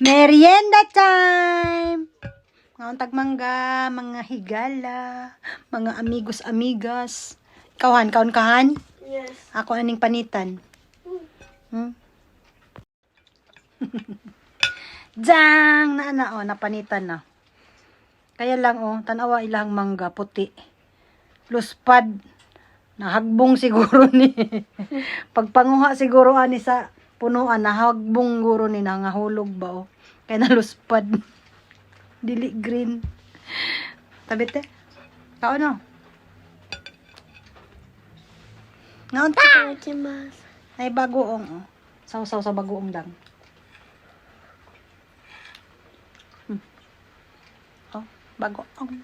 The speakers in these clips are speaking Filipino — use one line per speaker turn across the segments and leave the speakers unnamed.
Merienda time! Ngayon tagmangga, mga higala, mga amigos-amigas. Kawan, kahan?
Yes.
Ako aning panitan. Hmm? Jang! Napanitan na. Kaya lang, tanawa ilang mangga, puti. Luspad. Nahagbong siguro ni. Pagpanguha siguro ani sa punuan, nahagbong guro ni nangahulog ba, Kaya naluspad. Dili green. Tabit eh. Kaano? Ngaon ta? Ay bagoong. Sausaw sa bagoong lang. Bagoong.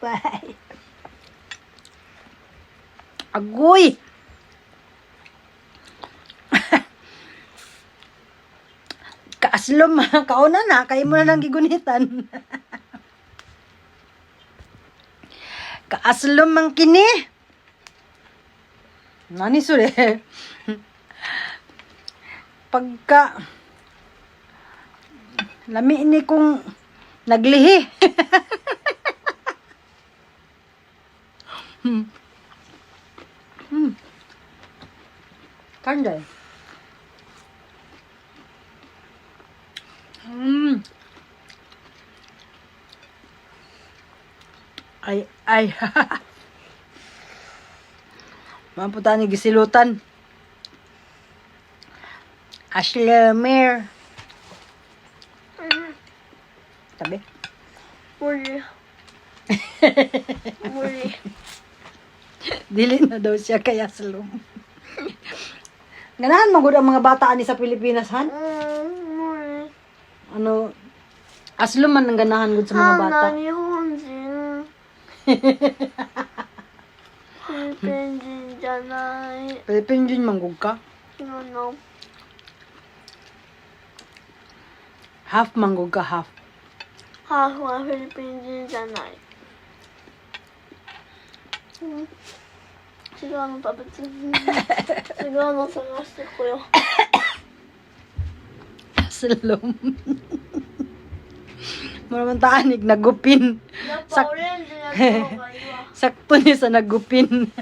Bye. Agoy! Kaaslom, kauna na, kayo mo na lang gigunitan. Kaaslom ang kini. Nani sure? Pagka lami ni kong naglihi. Kanday. Ay. Mapunta ni gisilutan. Ashley Mir. Tabi.
Muli.
Dili na daw siya kay Aslom. Ganahan magud ang mga bata ani sa Pilipinas, han?
Muli.
Ano, Aslom man ang ganahan gud sa mga bata. Pilipinjin manggug ka?
No.
Half manggug ka, half.
Half wa Philippines janai. Siguro papatin. Siguro sa gusto ko yo.
Aslom. Maraman taanig nagupin.
Orange na ko kayo.
Sakto ni sa nagupin.